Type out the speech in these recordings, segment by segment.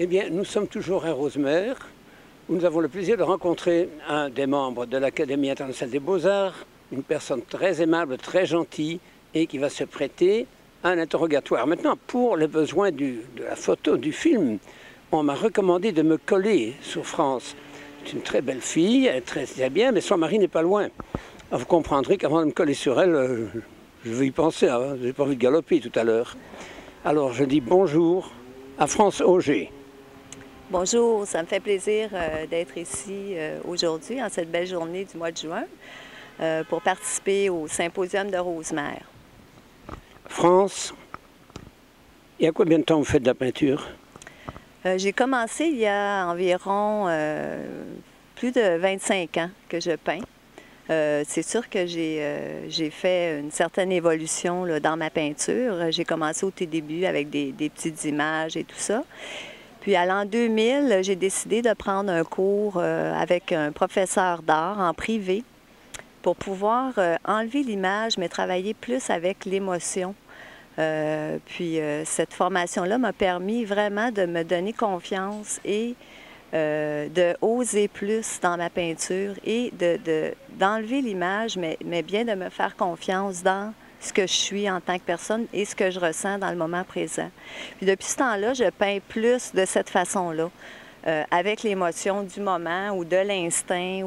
Eh bien, nous sommes toujours à Rosemère, où nous avons le plaisir de rencontrer un des membres de l'Académie internationale des beaux-arts, une personne très aimable, très gentille, et qui va se prêter à un interrogatoire. Maintenant, pour les besoins de la photo, du film, on m'a recommandé de me coller sur France. C'est une très belle fille, elle est très bien, mais son mari n'est pas loin. Alors, vous comprendrez qu'avant de me coller sur elle, je vais y penser, hein. Je n'ai pas envie de galoper tout à l'heure. Alors, je dis bonjour à France Auger. Bonjour, ça me fait plaisir d'être ici aujourd'hui, en cette belle journée du mois de juin, pour participer au symposium de Rosemère. France, il y a combien de temps vous faites de la peinture? J'ai commencé il y a environ plus de 25 ans que je peins. C'est sûr que j'ai fait une certaine évolution là, dans ma peinture. J'ai commencé au tout début avec des petites images et tout ça. Puis à l'an 2000, j'ai décidé de prendre un cours avec un professeur d'art en privé pour pouvoir enlever l'image, mais travailler plus avec l'émotion. Cette formation-là m'a permis vraiment de me donner confiance et de oser plus dans ma peinture et d'enlever l'image, mais bien de me faire confiance dans ce que je suis en tant que personne et ce que je ressens dans le moment présent. Puis depuis ce temps-là, je peins plus de cette façon-là, avec l'émotion du moment ou de l'instinct.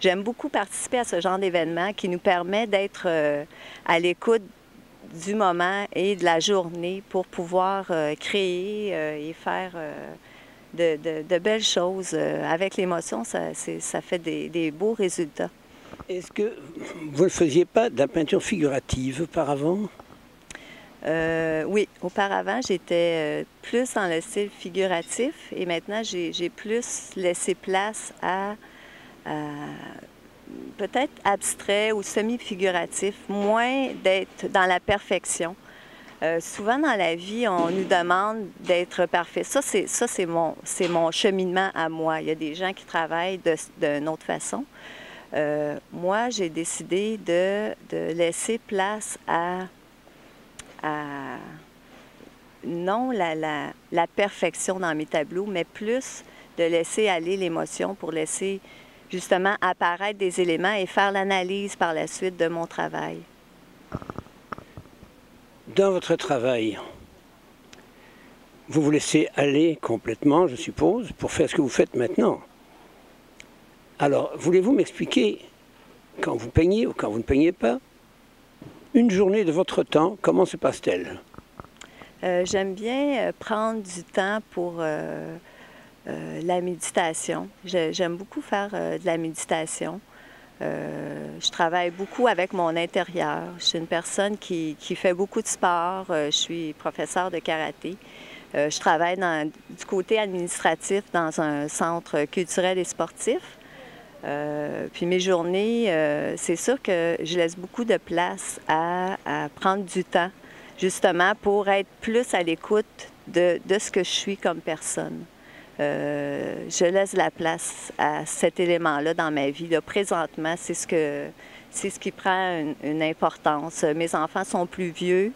J'aime beaucoup participer à ce genre d'événement qui nous permet d'être à l'écoute du moment et de la journée pour pouvoir créer et faire de belles choses. Avec l'émotion, ça fait des beaux résultats. Est-ce que vous ne faisiez pas de la peinture figurative auparavant? Oui, auparavant, j'étais plus dans le style figuratif et maintenant, j'ai plus laissé place à peut-être abstrait ou semi-figuratif, moins d'être dans la perfection. Souvent dans la vie, on nous demande d'être parfait. Ça, c'est mon cheminement à moi. Il y a des gens qui travaillent d'une autre façon. Moi, j'ai décidé de laisser place à non la perfection dans mes tableaux, mais plus de laisser aller l'émotion pour laisser justement apparaître des éléments et faire l'analyse par la suite de mon travail. Dans votre travail, vous vous laissez aller complètement, je suppose, pour faire ce que vous faites maintenant. Alors, voulez-vous m'expliquer, quand vous peignez ou quand vous ne peignez pas, une journée de votre temps, comment se passe-t-elle? J'aime bien prendre du temps pour la méditation. J'aime beaucoup faire de la méditation. Je travaille beaucoup avec mon intérieur. Je suis une personne qui fait beaucoup de sport. Je suis professeure de karaté. Je travaille du côté administratif dans un centre culturel et sportif. Puis mes journées, c'est sûr que je laisse beaucoup de place à prendre du temps, justement pour être plus à l'écoute de ce que je suis comme personne. Je laisse la place à cet élément-là dans ma vie. Là, présentement, c'est ce qui prend une importance. Mes enfants sont plus vieux,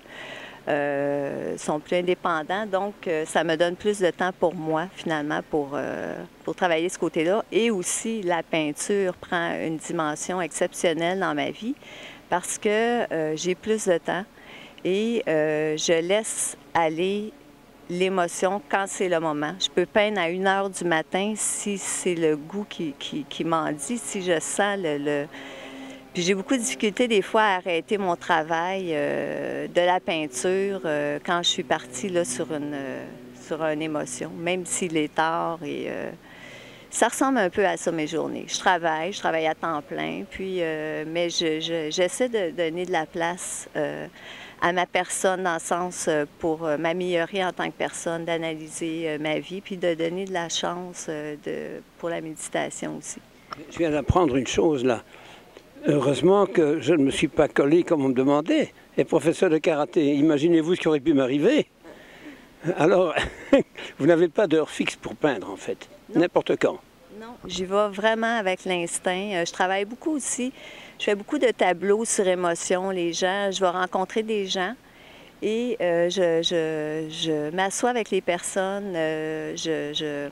sont plus indépendants, donc ça me donne plus de temps pour moi, finalement, pour travailler ce côté-là. Et aussi, la peinture prend une dimension exceptionnelle dans ma vie parce que j'ai plus de temps et je laisse aller l'émotion quand c'est le moment. Je peux peindre à 1 heure du matin si c'est le goût qui m'en dit, si je sens Puis j'ai beaucoup de difficultés des fois à arrêter mon travail de la peinture quand je suis partie là, sur une émotion, même s'il est tard. Ça ressemble un peu à ça mes journées. Je travaille à temps plein, mais j'essaie de donner de la place à ma personne dans le sens pour m'améliorer en tant que personne, d'analyser ma vie, puis de donner de la chance pour la méditation aussi. Je viens d'apprendre une chose là. Heureusement que je ne me suis pas collé comme on me demandait. Et professeur de karaté, imaginez-vous ce qui aurait pu m'arriver. Alors, vous n'avez pas d'heure fixe pour peindre en fait, n'importe quand. Non, j'y vais vraiment avec l'instinct. Je travaille beaucoup aussi. Je fais beaucoup de tableaux sur émotion. Je vais rencontrer des gens Et je m'assois avec les personnes, je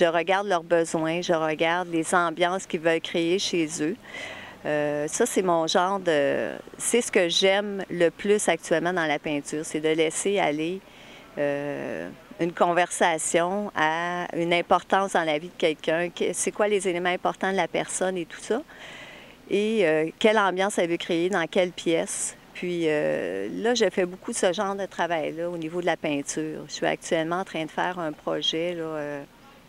regarde leurs besoins, je regarde les ambiances qu'ils veulent créer chez eux. Ça, c'est mon genre de... C'est ce que j'aime le plus actuellement dans la peinture, c'est de laisser aller une conversation à une importance dans la vie de quelqu'un. C'est quoi les éléments importants de la personne et tout ça. Et quelle ambiance elle veut créer, dans quelle pièce. Puis là, je fais beaucoup de ce genre de travail-là au niveau de la peinture. Je suis actuellement en train de faire un projet là,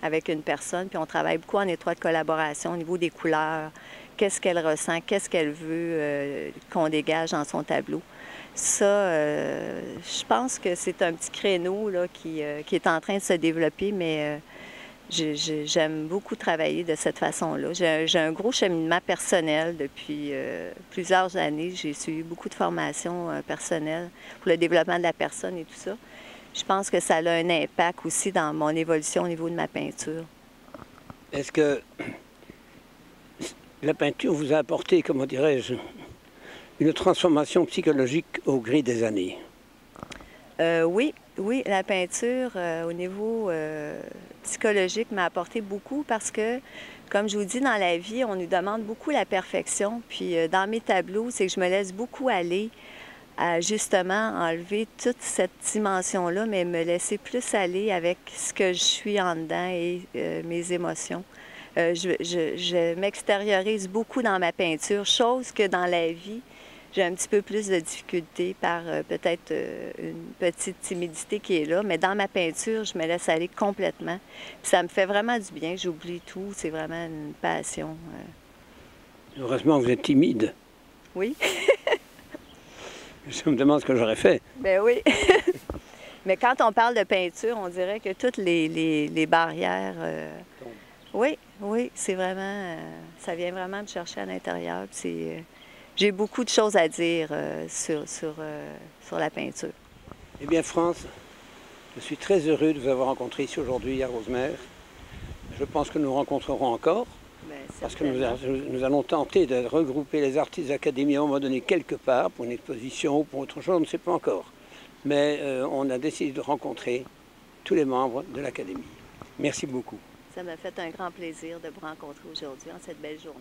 avec une personne, puis on travaille beaucoup en étroite collaboration au niveau des couleurs. Qu'est-ce qu'elle ressent, qu'est-ce qu'elle veut qu'on dégage dans son tableau. Ça, je pense que c'est un petit créneau là, qui est en train de se développer, mais j'aime beaucoup travailler de cette façon-là. J'ai un gros cheminement personnel depuis plusieurs années. J'ai suivi beaucoup de formations personnelles pour le développement de la personne et tout ça. Je pense que ça a un impact aussi dans mon évolution au niveau de ma peinture. Est-ce que la peinture vous a apporté, comment dirais-je, une transformation psychologique au gré des années? Oui, la peinture au niveau psychologique m'a apporté beaucoup parce que, comme je vous dis, dans la vie, on nous demande beaucoup la perfection. Puis dans mes tableaux, c'est que je me laisse beaucoup aller à justement enlever toute cette dimension-là, mais me laisser plus aller avec ce que je suis en dedans et mes émotions. Je m'extériorise beaucoup dans ma peinture, chose que dans la vie, j'ai un petit peu plus de difficulté par peut-être une petite timidité qui est là, mais dans ma peinture, je me laisse aller complètement. Puis ça me fait vraiment du bien, j'oublie tout, c'est vraiment une passion. Heureusement, vous êtes timide. Oui. Je me demande ce que j'aurais fait. Ben oui. Mais quand on parle de peinture, on dirait que toutes les barrières... Oui, c'est vraiment... ça vient vraiment me chercher à l'intérieur. J'ai beaucoup de choses à dire sur la peinture. Eh bien, France, je suis très heureux de vous avoir rencontré ici aujourd'hui à Rosemère. Je pense que nous rencontrerons encore, parce que nous allons tenter de regrouper les artistes d'académie à un moment donné quelque part, pour une exposition ou pour autre chose, on ne sait pas encore. Mais on a décidé de rencontrer tous les membres de l'académie. Merci beaucoup. Ça m'a fait un grand plaisir de vous rencontrer aujourd'hui en cette belle journée.